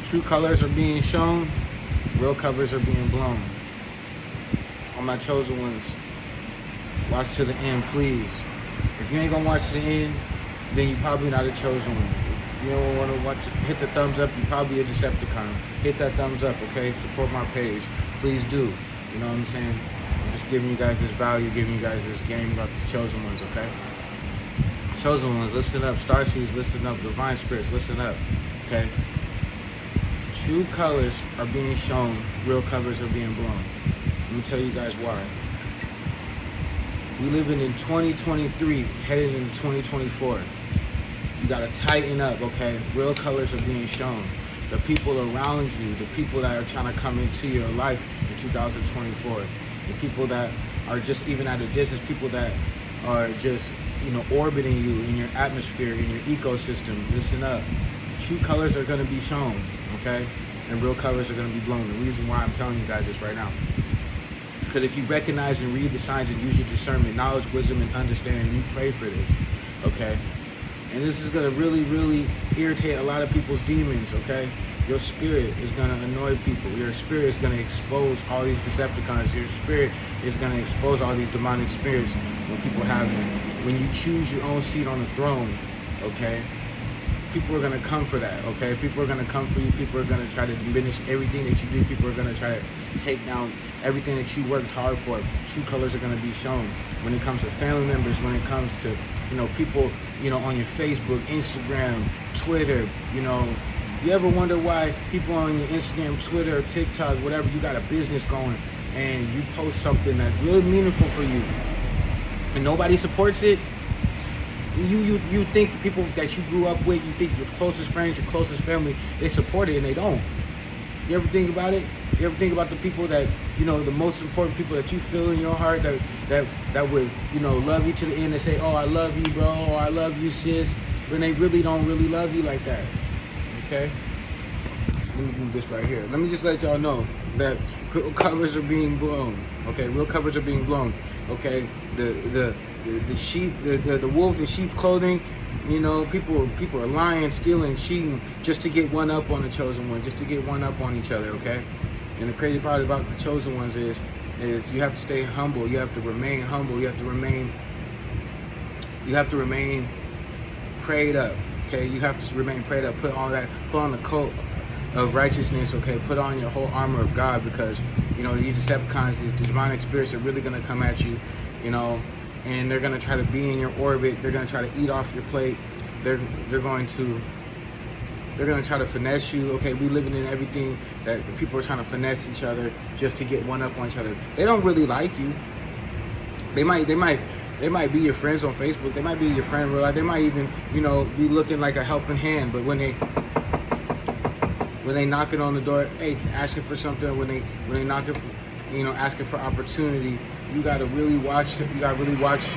True colors are being shown, real covers are being blown. All my chosen ones, watch to the end, please. If you ain't gonna watch to the end, then you're probably not a chosen one. If you don't want to watch, hit the thumbs up, you're probably a Decepticon. Hit that thumbs up, okay? Support my page. Please do. You know what I'm saying? I'm just giving you guys this value, giving you guys this game about the chosen ones, okay? Chosen ones, listen up. Starseeds, listen up. Divine spirits, listen up, okay? True colors are being shown, real covers are being blown. Let me tell you guys why. We living in 2023, headed into 2024. You gotta tighten up, okay? Real colors are being shown. The people around you, the people that are trying to come into your life in 2024, the people that are just even at a distance, people that are just, orbiting you in your atmosphere, in your ecosystem. Listen up. True colors are gonna be shown, okay? And real colors are gonna be blown. The reason why I'm telling you guys this right now, because if you recognize and read the signs and use your discernment, knowledge, wisdom, and understanding, you pray for this, okay? And this is gonna really, really irritate a lot of people's demons, okay? Your spirit is gonna annoy people. Your spirit is gonna expose all these Decepticons. Your spirit is gonna expose all these demonic spirits when people have them. When you choose your own seat on the throne, okay? People are gonna come for that, okay? People are gonna come for you. People are gonna try to diminish everything that you do. People are gonna try to take down everything that you worked hard for. True colors are gonna be shown when it comes to family members, when it comes to, people, on your Facebook, Instagram, Twitter, You ever wonder why people on your Instagram, Twitter, TikTok, whatever, you got a business going and you post something that's really meaningful for you and nobody supports it? You think the people that you grew up with, you think your closest friends, your closest family, they support it, and they don't. You ever think about it? You ever think about the people that, the most important people that you feel in your heart that would, love you to the end and say, oh, I love you, bro, or I love you, sis, when they really don't really love you like that, okay? Let me do this right here. Let me just let y'all know that real covers are being blown, okay? Real covers are being blown, okay? The sheep, the wolf in sheep's clothing, people are lying, stealing, cheating just to get one up on the chosen one, just to get one up on each other, okay? And the crazy part about the chosen ones is you have to stay humble, you have to remain humble, you have to remain prayed up, okay? You have to remain prayed up, put on the coat of righteousness, okay? Put on your whole armor of God, because, these Decepticons, these demonic spirits are really gonna come at you, and they're gonna try to be in your orbit. They're gonna try to eat off your plate. They're gonna try to finesse you. Okay, we living in everything that people are trying to finesse each other just to get one up on each other. They don't really like you. They might be your friends on Facebook. They might be your friend in real life. They might even, be looking like a helping hand. But when they knocking on the door, hey, asking for something, when they knocking, asking for opportunity, you gotta really watch. You gotta really watch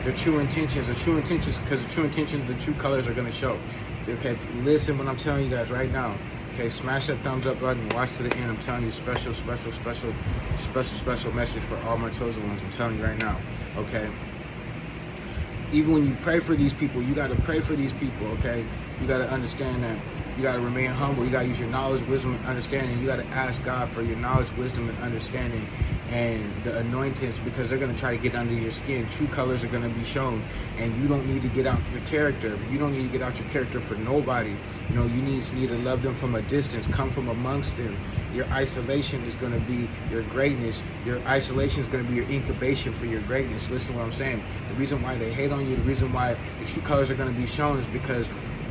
their true intentions. Because the true intentions, the true colors are gonna show. Okay, listen what I'm telling you guys right now. Okay, smash that thumbs up button. Watch to the end. I'm telling you, special message for all my chosen ones. I'm telling you right now. Okay. Even when you pray for these people, you gotta pray for these people. Okay, you gotta understand that. You gotta remain humble. You gotta use your knowledge, wisdom, and understanding. You gotta ask God for your knowledge, wisdom, and understanding, and the anointings, because they're gonna try to get under your skin. True colors are gonna be shown, and you don't need to get out your character. You don't need to get out your character for nobody. You need to love them from a distance. Come from amongst them. Your isolation is gonna be your greatness. Your isolation is gonna be your incubation for your greatness. Listen to what I'm saying. The reason why they hate on you, the reason why the true colors are gonna be shown, is because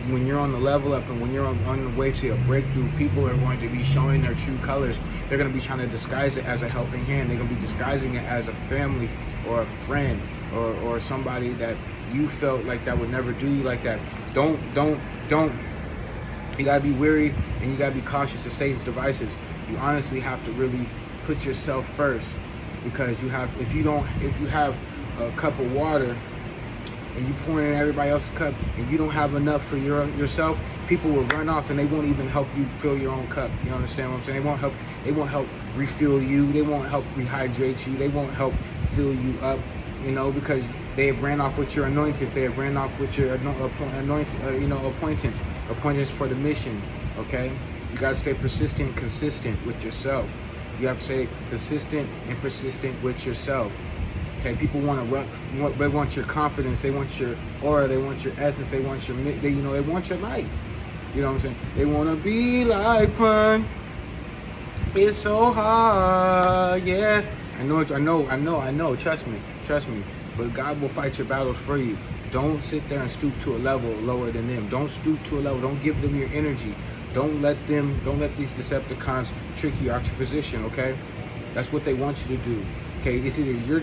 when you're on the level up and when you're on the way to a breakthrough, people are going to be showing their true colors. They're going to be trying to disguise it as a helping hand. They're going to be disguising it as a family or a friend or somebody that you felt like that would never do you like that. Don't. You got to be wary and you got to be cautious of Satan's devices. You honestly have to really put yourself first, because if you have a cup of water and you pour in everybody else's cup and you don't have enough for yourself, people will run off and they won't even help you fill your own cup. You understand what I'm saying? They won't help refill you. They won't help rehydrate you. They won't help fill you up, because they have ran off with your anointings. They have ran off with your appointments for the mission, okay? You gotta stay persistent and consistent with yourself. You have to stay consistent and persistent with yourself. Okay, people they want your confidence, they want your aura, they want your essence, they want your, they want your life. You know what I'm saying? They wanna be like Pun. It's so hard, yeah. I know. Trust me. But God will fight your battles for you. Don't sit there and stoop to a level lower than them. Don't stoop to a level. Don't give them your energy. Don't let these Decepticons trick you out your position. Okay, that's what they want you to do. Okay, it's either your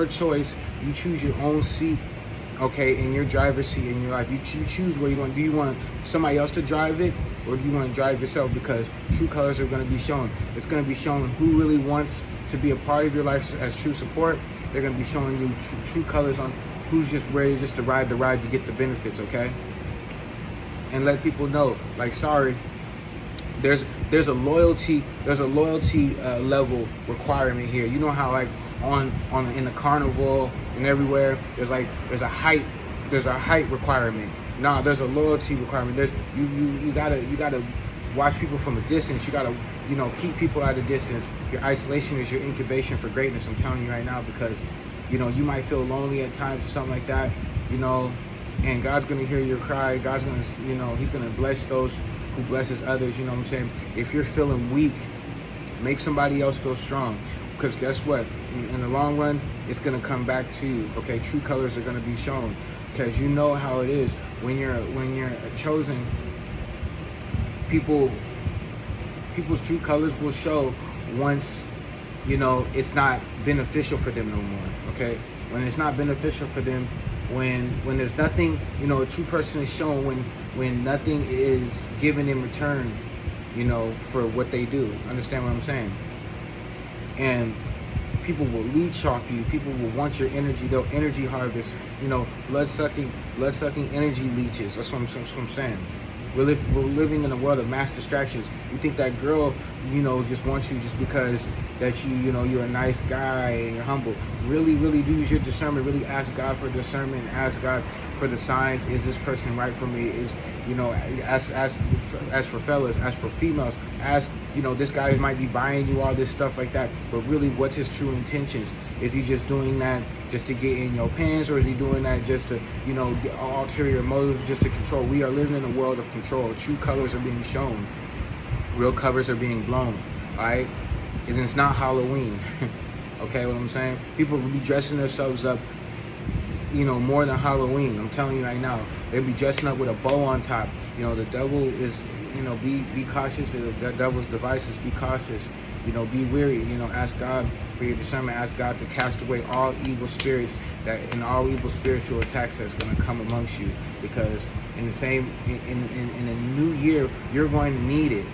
choice. You choose your own seat. Okay, in your driver's seat in your life. You choose where you want. Do you want somebody else to drive it, or do you want to drive yourself? Because true colors are going to be shown. It's going to be shown who really wants to be a part of your life as true support. They're going to be showing you true colors on who's just ready just to ride the ride to get the benefits. Okay, and let people know, like, sorry, there's a loyalty level requirement here. You know how, like, on in the carnival and everywhere, there's a height requirement. Nah, there's a loyalty requirement. There's you gotta watch people from a distance. You gotta keep people at a distance. Your isolation is your incubation for greatness. I'm telling you right now, because you might feel lonely at times or something like that. And God's gonna hear your cry. God's gonna He's gonna bless those who blesses others. You know what I'm saying? If you're feeling weak, make somebody else feel strong. Because guess what? In the long run, it's gonna come back to you. Okay, true colors are gonna be shown. Because you know how it is when you're chosen. People's true colors will show once it's not beneficial for them no more. Okay, when it's not beneficial for them, when there's nothing, a true person is shown when nothing is given in return, for what they do. Understand what I'm saying? And people will leech off you. People will want your energy. They'll energy harvest. Blood sucking energy leeches. That's what I'm saying. We're living in a world of mass distractions. You think that girl, just wants you just because that you're a nice guy and you're humble. Really do use your discernment. Really ask God for discernment. Ask God for the signs. Is this person right for me? Is as for fellas, as for females, ask, this guy might be buying you all this stuff like that, but really, what's his true intentions? Is he just doing that just to get in your pants, or is he doing that just to, get ulterior motives, just to control? We are living in a world of control. True colors are being shown. Real covers are being blown. All right, and it's not Halloween. Okay, what I'm saying? People will be dressing themselves up, more than Halloween. I'm telling you right now, they'll be dressing up with a bow on top. The devil is, be cautious of the devil's devices. Be cautious. Be weary. Ask God for your discernment. Ask God to cast away all evil spirits and all evil spiritual attacks that's going to come amongst you. Because in a new year, you're going to need it.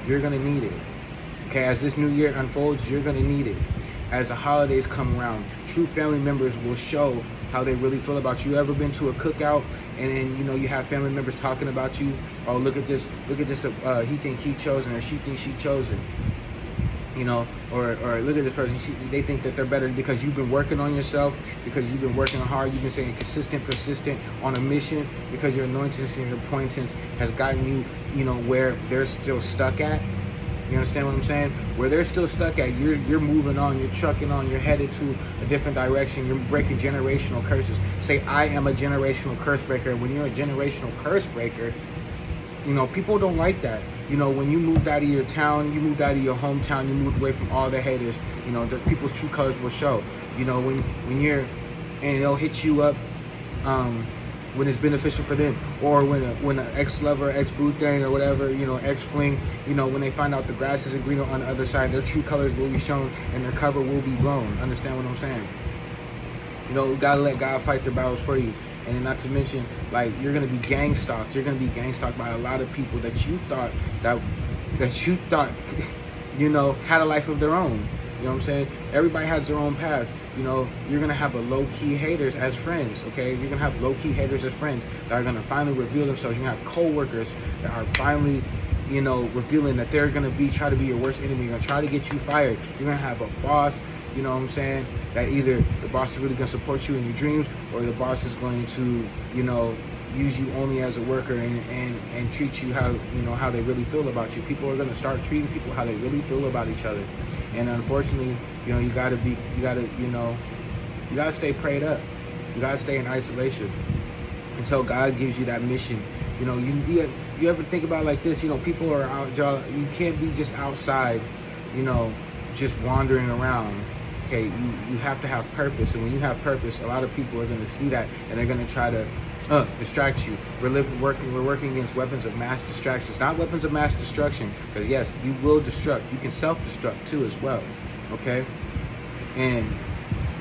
You're going to need it. Okay, as this new year unfolds, you're going to need it. As the holidays come around, true family members will show how they really feel about you. Ever been to a cookout and then you have family members talking about you? Oh, look at this, he think he chosen, or she thinks she chosen. Or look at this person, they think that they're better because you've been working on yourself, because you've been working hard, you've been staying consistent, persistent on a mission, because your anointings and your appointments has gotten you, where they're still stuck at. You understand what I'm saying? Where they're still stuck at, you're moving on, you're trucking on, you're headed to a different direction, you're breaking generational curses. Say, I am a generational curse breaker. When you're a generational curse breaker, people don't like that. When you moved out of your town, you moved out of your hometown, you moved away from all the haters, the people's true colors will show. When you're, and they'll hit you up, when it's beneficial for them, or when an ex-lover, ex-boo thing, or whatever, ex-fling, when they find out the grass isn't greener on the other side, their true colors will be shown and their cover will be blown. Understand what I'm saying? You gotta let God fight the battles for you. And then not to mention, like, you're gonna be gang stalked. You're gonna be gang stalked by a lot of people that you thought had a life of their own. You know what I'm saying? Everybody has their own past. You're gonna have a low-key haters as friends, okay? You're gonna have low-key haters as friends that are gonna finally reveal themselves. You're gonna have co-workers that are finally, revealing that they're gonna try to be your worst enemy. They're gonna try to get you fired. You're gonna have a boss, you know what I'm saying, that either the boss is really gonna support you in your dreams, or the boss is going to, use you only as a worker and treat you how, you know, how they really feel about you. People are going to start treating people how they really feel about each other. And unfortunately, you know, you got to stay prayed up. You got to stay in isolation until God gives you that mission. You know, you ever think about it like this? You know, people are out, y'all. You can't be just outside, you know, just wandering around. Okay, you have to have purpose, and when you have purpose, a lot of people are going to see that, and they're going to try to distract you. We're working against weapons of mass distractions, not weapons of mass destruction. Because yes, you will destruct. You can self-destruct too as well. Okay, and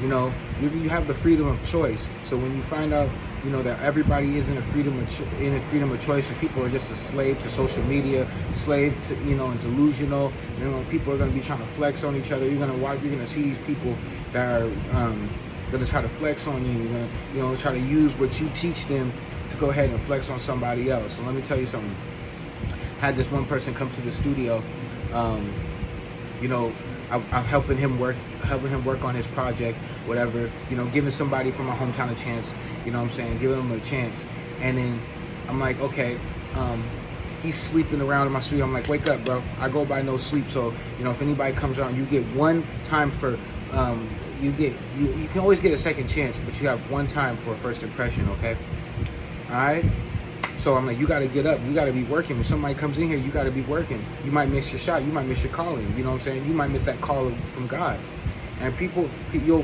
you know, you have the freedom of choice. So when you find out, you know, that everybody isn't in a freedom of choice, and people are just a slave to social media, slave to, you know, and delusional. You know, people are going to be trying to flex on each other. You're going to see these people that are going to try to flex on you. You're going to, you know, try to use what you teach them to go ahead and flex on somebody else. So let me tell you something. I had this one person come to the studio. You know, I'm helping him work on his project, whatever, you know, giving somebody from my hometown a chance, you know what I'm saying, giving him a chance. And then I'm like, okay, he's sleeping around in my studio. I'm like, wake up, bro. I go by no sleep. So, you know, if anybody comes around, you get one time for, you can always get a second chance, but you have one time for a first impression, okay? All right? So I'm like, you got to get up. You got to be working. When somebody comes in here, you got to be working. You might miss your shot. You might miss your calling. You know what I'm saying? You might miss that call from God. And you'll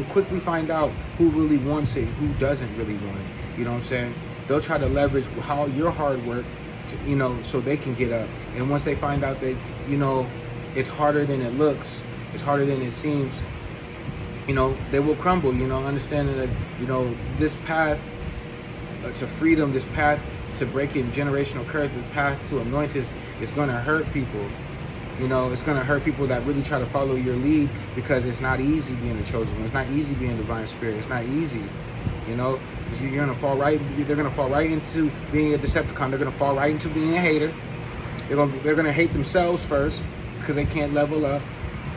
quickly find out who really wants it, who doesn't really want it. You know what I'm saying? They'll try to leverage how your hard work, you know, so they can get up. And once they find out that, you know, it's harder than it looks, it's harder than it seems, you know, they will crumble. You know, understanding that, you know, this path to freedom, this path to breaking generational curse, this path to anointings is going to hurt people. You know, it's going to hurt people that really try to follow your lead, because it's not easy being the chosen one. It's not easy being divine spirit. It's not easy. You know, they're going to fall right into being a Decepticon. They're going to fall right into being a hater. They're going to hate themselves first because they can't level up.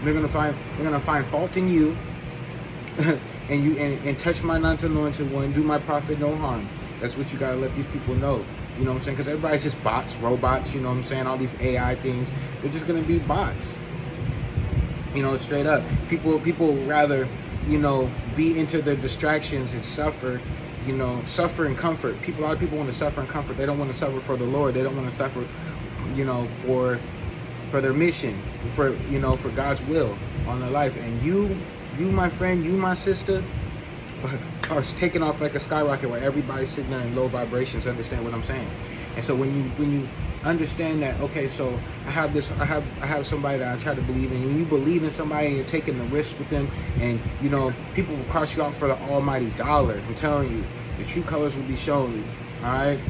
They're going to find fault in you and touch my non-anointed one, do my prophet no harm. That's what you gotta let these people know. You know what I'm saying? Because everybody's just bots, robots, you know what I'm saying? All these AI things, they're just gonna be bots. You know, straight up. People rather, you know, be into their distractions and suffer, you know, suffer and comfort. A lot of people want to suffer and comfort. They don't want to suffer for the Lord. They don't want to suffer, you know, for their mission, for, you know, for God's will on their life. And you my friend, you my sister, are taking off like a skyrocket while everybody's sitting there in low vibrations. Understand what I'm saying? And so when you understand that, okay, so I have somebody that I try to believe in. When you believe in somebody and you're taking the risk with them, and you know, people will cross you out for the almighty dollar. I'm telling you, the true colors will be shown. All right,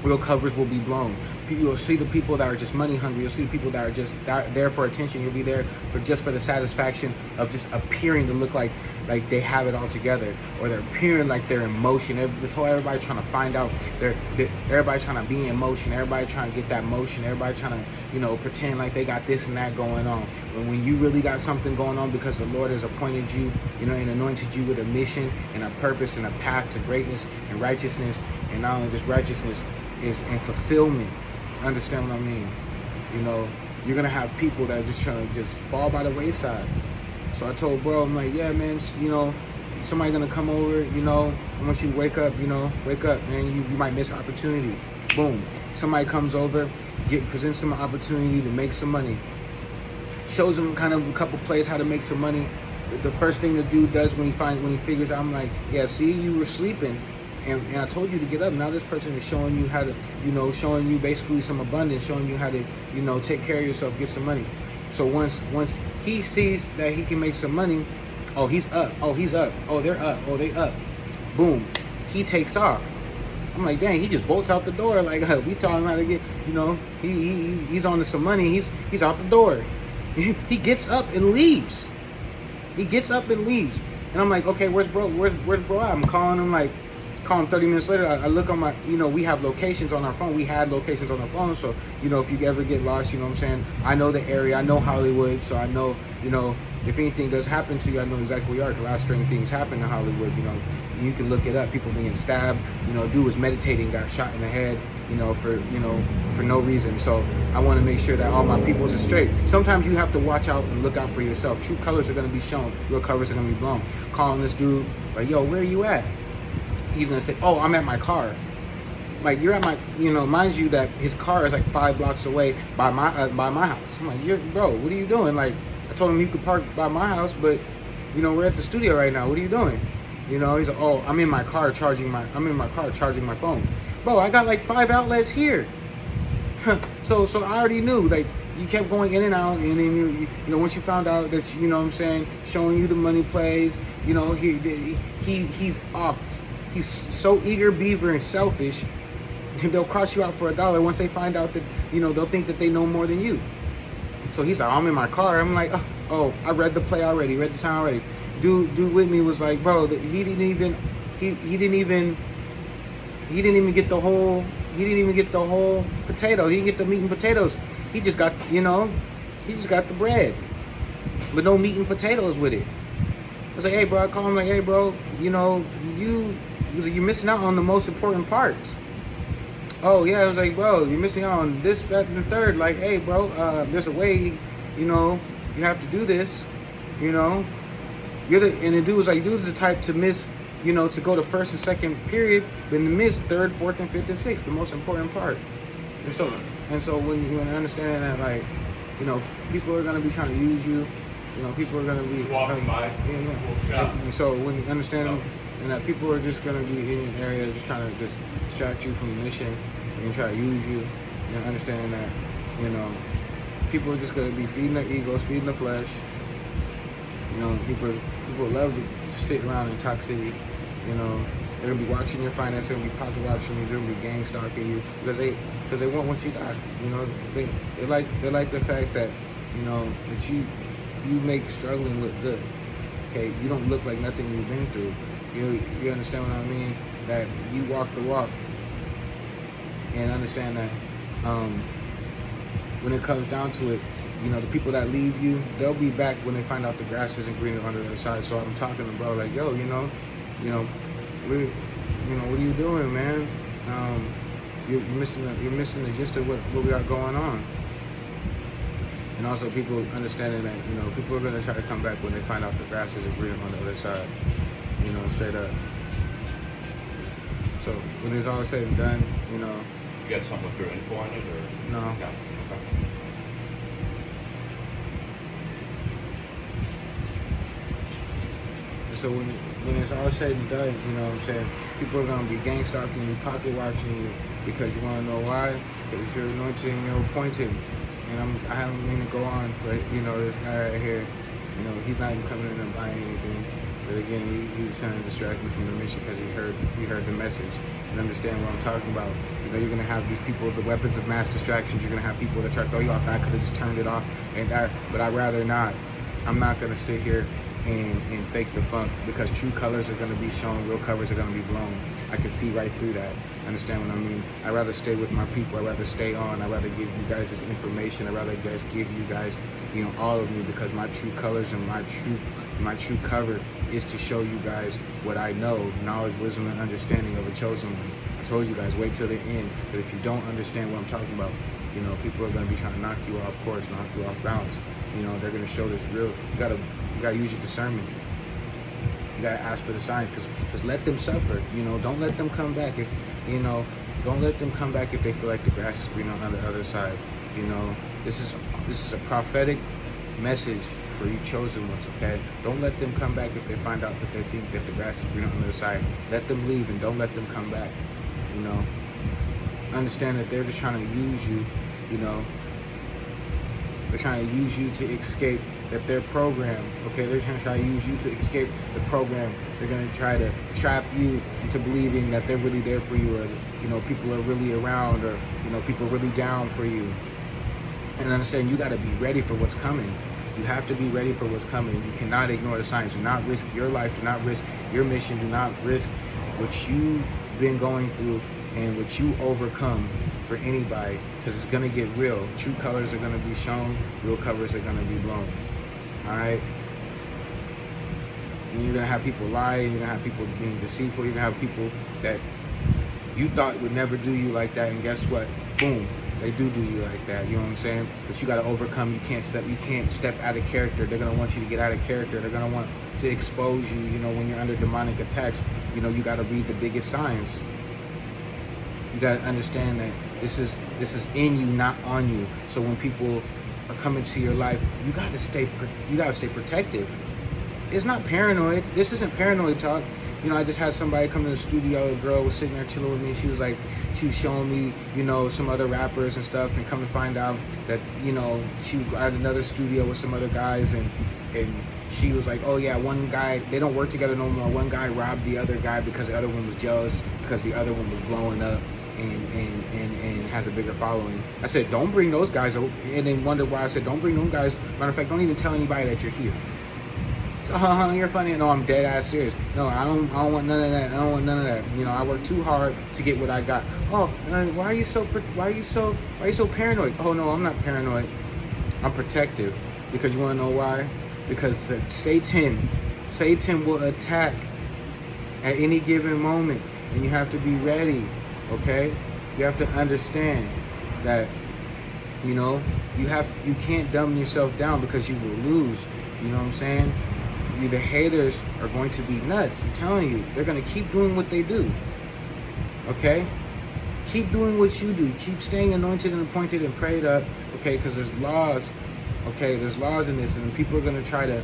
real covers will be blown. You'll see the people that are just money hungry. You'll see the people that are just there for attention. You'll be there for the satisfaction of just appearing to look like they have it all together, or they're appearing like they're in motion. Everybody trying to find out. Everybody trying to be in motion. Everybody trying to get that motion. Everybody trying to, you know, pretend like they got this and that going on. When you really got something going on, because the Lord has appointed you, you know, and anointed you with a mission and a purpose and a path to greatness and righteousness, and not only just righteousness, is in fulfillment. Understand what I mean? You know, you're gonna have people that are just trying to just fall by the wayside. So I told bro, I'm like, yeah, man, you know, somebody gonna come over, you know, I want you to wake up, man, you might miss opportunity. Boom. Somebody comes over, presents them an opportunity to make some money. Shows them kind of a couple plays how to make some money. The first thing the dude does when he figures out, I'm like, yeah, see, you were sleeping. And I told you to get up. Now this person is showing you how to, you know, showing you basically some abundance, showing you how to, you know, take care of yourself, get some money. So once he sees that he can make some money, oh, he's up. Oh, he's up. Oh, they're up. Oh, they up. Boom. He takes off. I'm like, dang, he just bolts out the door. Like, we taught him how to get, you know, he's on to some money. He's out the door. He gets up and leaves. He gets up and leaves. And I'm like, okay, where's bro? Where's bro at? I'm calling him like, call them 30 minutes later. I look on my, we have locations on our phone. We had locations on our phone. So, if you ever get lost, you know what I'm saying? I know the area. I know Hollywood. So I know, if anything does happen to you, I know exactly where you are. Because last strange things happen in Hollywood, you can look it up. People being stabbed, dude was meditating, got shot in the head, for no reason. So I want to make sure that all my peoples are straight. Sometimes you have to watch out and look out for yourself. True colors are going to be shown. Real colors are going to be blown. Calling this dude, like, yo, where are you at? He's going to say, oh, I'm at my car. Like, you're at my, mind you that his car is like 5 blocks away by my house. I'm like, bro, what are you doing? Like, I told him you could park by my house, but, we're at the studio right now. What are you doing? He's like, oh, I'm in my car charging my phone. Bro, I got like 5 outlets here. so I already knew, like, you kept going in and out, and then you once you found out that, showing you the money plays, he's off. He's so eager, beaver, and selfish. They'll cross you out for $1 once they find out that, they'll think that they know more than you. So he's like, I'm in my car. I'm like, oh, I read the play already, read the sound already. Dude with me was like, bro, he didn't even get the whole potato. He didn't get the meat and potatoes. He just got, the bread, but no meat and potatoes with it. I was like, hey, bro, I call him like, hey, bro, you're missing out on the most important parts. Oh, yeah, I was like, bro, you're missing out on this, that, and the third. Like, hey, bro, there's a way, you have to do this, and the dude was like, dude's the type to miss, to go to first and second period, but to miss third, fourth, and fifth, and sixth, the most important part. And so when you understand that, like, people are going to be trying to use you, people are going to be walking by. And so when you understand and that people are just going to be in your area just trying to just distract you from the mission and try to use you, and understanding that, people are just going to be feeding their egos, feeding the flesh. People love to sit around in toxicity. They're gonna be watching your finances, they're gonna be pocket watching you, they're gonna be gang stalking you because they want what you got. They like the fact that that you make struggling look good. Okay, you don't look like nothing you've been through. You understand what I mean? That you walk the walk, and understand that when it comes down to it, the people that leave you, they'll be back when they find out the grass isn't greener on the other side. So I'm talking to bro like, yo, what are you doing, man? You're missing the gist of what we got going on. And also people understanding that, people are gonna try to come back when they find out the grass isn't greener on the other side. Straight up. So when it's all said and done, You got something with your info on it, or? No. Okay. So when it's all said and done, people are gonna be gang stalking you, pocket watching you, because you wanna know why? Because you're anointed and you're appointed. And I haven't mean to go on, but this guy right here, he's not even coming in and buying anything. But again, he's trying to distract me from the mission because he heard the message and understand what I'm talking about. You're gonna have these people, the weapons of mass distractions. You're gonna have people that try to throw you off. And I could have just turned it off, but I'd rather not. I'm not gonna sit here and fake the funk, because true colors are gonna be shown, real colors are gonna be blown. I can see right through that. Understand what I mean? I'd rather stay with my people. I'd rather stay on. I'd rather give you guys this information. I'd rather give you guys, all of me, because my true colors and my true cover is to show you guys what I know, knowledge, wisdom, and understanding of a chosen one. I told you guys, wait till the end. But if you don't understand what I'm talking about, people are gonna be trying to knock you off course, knock you off balance. They're gonna show this real. You gotta use your discernment. You gotta ask for the signs, because let them suffer. Don't let them come back if don't let them come back if they feel like the grass is green on the other side. This is a prophetic message for you chosen ones. Okay, don't let them come back if they find out that they think that the grass is green on the other side. Let them leave and don't let them come back. Understand that they're just trying to use you. They're trying to use you to escape their program. Okay, they're trying to try to use you to escape the program. They're going to try to trap you into believing that they're really there for you, or people are really around, or people are really down for you. And understand, you got to be ready for what's coming. You have to be ready for what's coming. You cannot ignore the signs. Do not risk your life. Do not risk your mission. Do not risk what you've been going through and what you overcome for anybody, because it's going to get real. True colors are going to be shown. Real colors are going to be blown. All right? And you're going to have people lie. You're going to have people being deceitful. You're going to have people that you thought would never do you like that, and guess what? Boom. They do you like that, you know what I'm saying? But you got to overcome. You can't step out of character. They're going to want you to get out of character. They're going to want to expose you, you know, when you're under demonic attacks. You know, you got to read the biggest signs. You got to understand that this is in you, not on you. So when people are coming to your life, you got to stay protective. It's not paranoid. This isn't paranoid talk. You know, I just had somebody come to the studio. A girl was sitting there chilling with me. She was showing me, you know, some other rappers and stuff, and come to find out that, you know, she was at another studio with some other guys, and she was like, oh yeah, one guy, they don't work together no more. One guy robbed the other guy because the other one was jealous because the other one was blowing up and has a bigger following. I said, don't bring those guys over, and then wonder why I said, don't bring those guys. Matter of fact, don't even tell anybody that you're here. You're funny. No, I'm dead ass serious. No, I don't want none of that. I don't want none of that. You know, I work too hard to get what I got. Oh, why are you so paranoid? Oh no, I'm not paranoid. I'm protective. Because you want to know why? Because Satan will attack at any given moment, and you have to be ready. Okay, you have to understand that. You know, you can't dumb yourself down because you will lose. You know what I'm saying? The haters are going to be nuts. I'm telling you, they're going to keep doing what they do. Okay? Keep doing what you do. Keep staying anointed and appointed and prayed up. Okay? Because there's laws. Okay? There's laws in this, and people are going to try to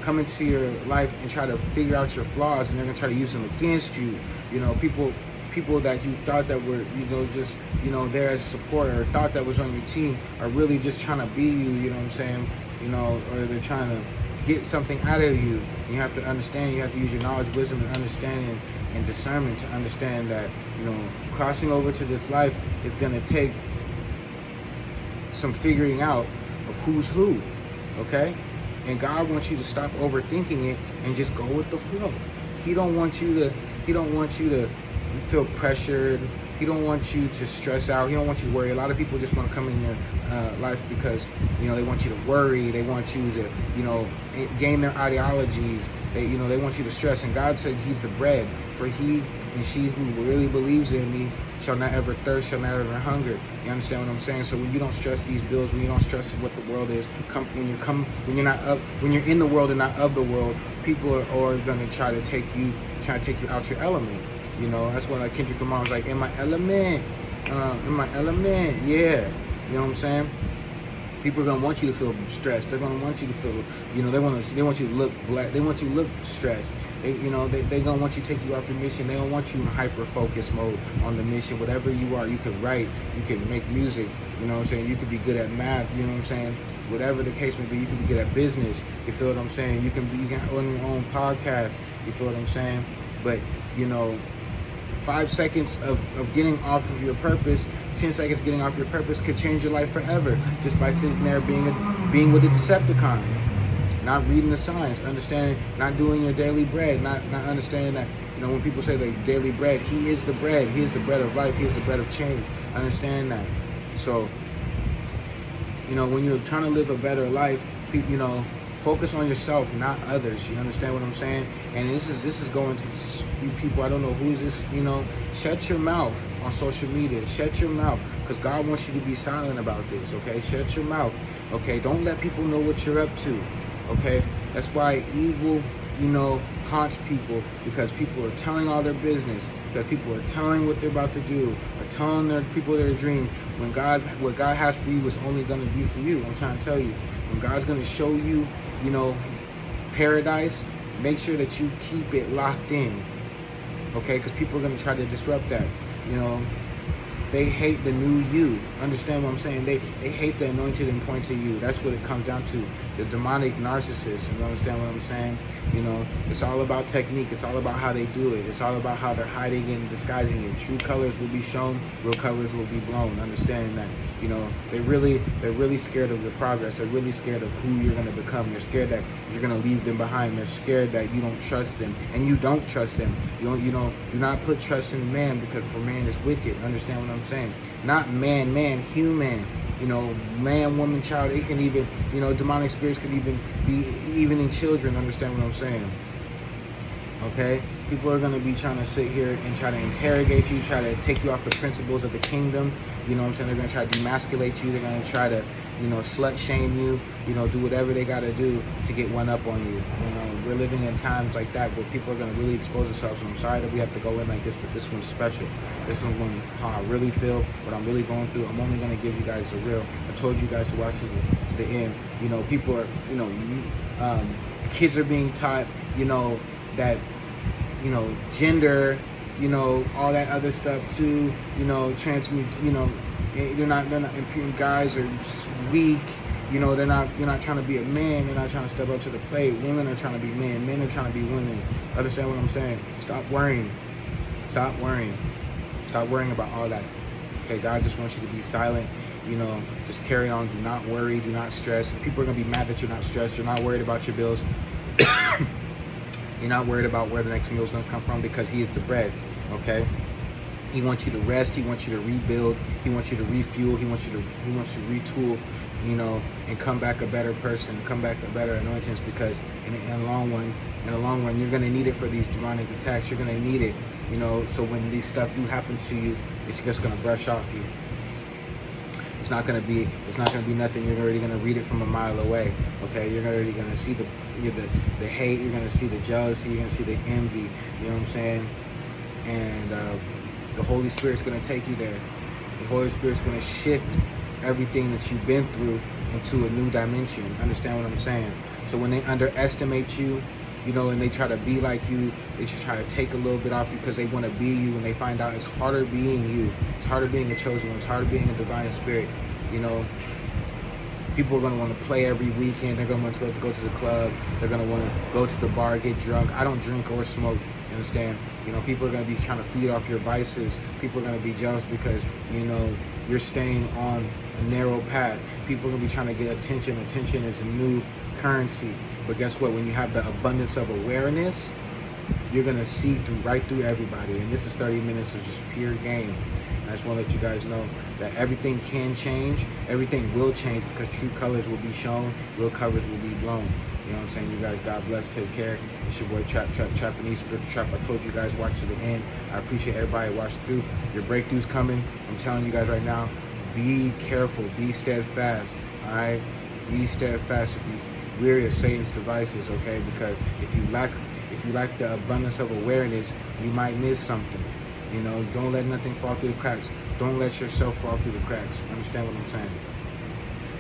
come into your life and try to figure out your flaws, and they're going to try to use them against you. You know, people that you thought that were, you know, just, you know, there as support, or thought that was on your team, are really just trying to be you. You know what I'm saying? You know, or they're trying to get something out of you. You have to understand. You have to use your knowledge, wisdom, and understanding and discernment to understand that, you know, crossing over to this life is going to take some figuring out of who's who. Okay? And God wants you to stop overthinking it and just go with the flow. He don't want you to feel pressured. He don't want you to stress out. He don't want you to worry. A lot of people just want to come in your life because, you know, they want you to worry. They want you to, you know, gain their ideologies. They want you to stress. And God said He's the bread. For he and she who really believes in me shall not ever thirst, shall not ever hunger. You understand what I'm saying? So when you don't stress these bills, when you don't stress what the world is, when you're in the world and not of the world, people are going to try to take you out your element. You know, that's what, like, Kendrick Lamar was like, in my element, yeah. You know what I'm saying? People are gonna want you to feel stressed. They're gonna want you to feel, you know, they want you to look black. They want you to look stressed. They gonna want you to take you off your mission. They don't want you in hyper focus mode on the mission. Whatever you are, you can write, you can make music. You know what I'm saying? You could be good at math. You know what I'm saying? Whatever the case may be, you can be good at business. You feel what I'm saying? You can own your own podcast. You feel what I'm saying? But, you know, 5 seconds of getting off of your purpose, 10 seconds getting off your purpose could change your life forever, just by sitting there being with a Decepticon, not reading the signs, understanding, not doing your daily bread, not understanding that, you know, when people say like daily bread, He is the bread. He is the bread of life. He is the bread of change. Understand that. So, you know, when you're trying to live a better life, you know, focus on yourself, not others. You understand what I'm saying? And this is going to you people. I don't know who is this. You know, shut your mouth on social media. Shut your mouth, because God wants you to be silent about this. Okay, shut your mouth. Okay, don't let people know what you're up to. Okay, that's why evil, you know, haunts people, because people are telling all their business, because people are telling what they're about to do, or telling their people their dreams. When what God has for you is only going to be for you. I'm trying to tell you, when God's going to show you, you know, paradise, make sure that you keep it locked in. Okay, because people are going to try to disrupt that. You know, they hate the new you. Understand what I'm saying? They hate the anointed and point to you. That's what it comes down to. The demonic narcissist. You understand what I'm saying? You know, it's all about technique. It's all about how they do it. It's all about how they're hiding and disguising it. True colors will be shown. Real colors will be blown. Understanding that, you know, they're really scared of your progress. They're really scared of who you're gonna become. They're scared that you're gonna leave them behind. They're scared that you don't trust them, and you don't trust them. You know, do not put trust in man, because for man is wicked. Understand what I'm saying? Not man, human. You know, man, woman, child. It can even, you know, demonic spirits could even be even in children. Understand what I'm saying? Okay? People are going to be trying to sit here and try to interrogate you, try to take you off the principles of the kingdom. You know what I'm saying? They're going to try to demasculate you. They're going to try to, you know, slut shame you, you know, do whatever they got to do to get one up on you. You know, we're living in times like that where people are going to really expose themselves. And I'm sorry that we have to go in like this, but this one's special. This one's one how I really feel, what I'm really going through. I'm only going to give you guys the real. I told you guys to watch to the end. You know, people are, you know, kids are being taught, you know, that, you know, gender, you know, all that other stuff too, you know, transmute, you know, they're not impure. Guys are weak, you know, you're not trying to be a man, they're not trying to step up to the plate. Women are trying to be men are trying to be women. Understand what I'm saying? Stop worrying about all that. Okay, God just wants you to be silent, you know, just carry on. Do not worry, do not stress. People are gonna be mad that you're not stressed. You're not worried about your bills. You're not worried about where the next meal's gonna come from, because he is the bread. Okay, he wants you to rest. He wants you to rebuild. He wants you to refuel. He wants you to retool, you know, and come back a better person, come back a better anointings, because in the long run, you're gonna need it for these demonic attacks. You're gonna need it, you know. So when these stuff do happen to you, it's just gonna brush off you. It's not gonna be nothing. You're already gonna read it from a mile away. Okay, you're already gonna see the hate. You're gonna see the jealousy. You're gonna see the envy. You know what I'm saying? And the Holy Spirit's gonna take you there. The Holy Spirit's gonna shift everything that you've been through into a new dimension. Understand what I'm saying? So when they underestimate you, you know, and they try to be like you, they just try to take a little bit off you because they want to be you, and they find out it's harder being you. It's harder being a chosen one. It's harder being a divine spirit. You know, people are going to want to play every weekend. They're going to want to go to the club. They're going to want to go to the bar, get drunk. I don't drink or smoke. You understand? You know, people are going to be trying to feed off your vices. People are going to be jealous because, you know, you're staying on a narrow path. People are going to be trying to get attention. Attention is a new currency. But guess what? When you have the abundance of awareness, you're going to see right through everybody. And this is 30 minutes of just pure game. I just want to let you guys know that everything can change. Everything will change, because true colors will be shown. Real colors will be blown. You know what I'm saying? You guys, God bless. Take care. It's your boy Japanese Spiritual Trap. I told you guys, watch to the end. I appreciate everybody watching through. Your breakthrough's coming. I'm telling you guys right now, be careful. Be steadfast. All right? Be steadfast with these weary of Satan's devices, okay? Because if you lack the abundance of awareness, you might miss something. You know, don't let nothing fall through the cracks. Don't let yourself fall through the cracks. Understand what I'm saying?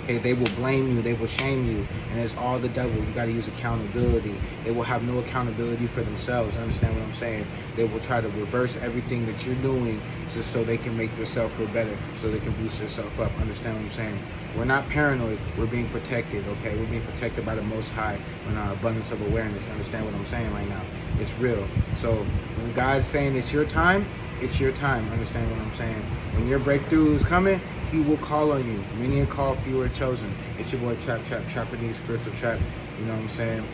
Okay, they will blame you, they will shame you, and it's all the devil. You got to use accountability. They will have no accountability for themselves. Understand what I'm saying? They will try to reverse everything that you're doing just so they can make yourself feel better, so they can boost yourself up. Understand what I'm saying? We're not paranoid. We're being protected, okay? We're being protected by the Most High in our abundance of awareness. Understand what I'm saying right now? It's real. So when God's saying it's your time, it's your time. Understand what I'm saying? When your breakthrough is coming, he will call on you. Many are called, few are chosen. It's your boy Japanese Spiritual Trap. You know what I'm saying?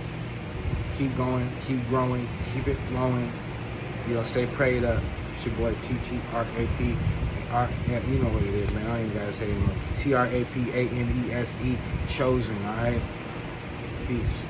Keep going, keep growing, keep it flowing. You know, stay prayed up. It's your boy TTRAP. Yeah, you know what it is, man. I ain't gotta say it anymore. TRAPANESE, chosen, alright? Peace.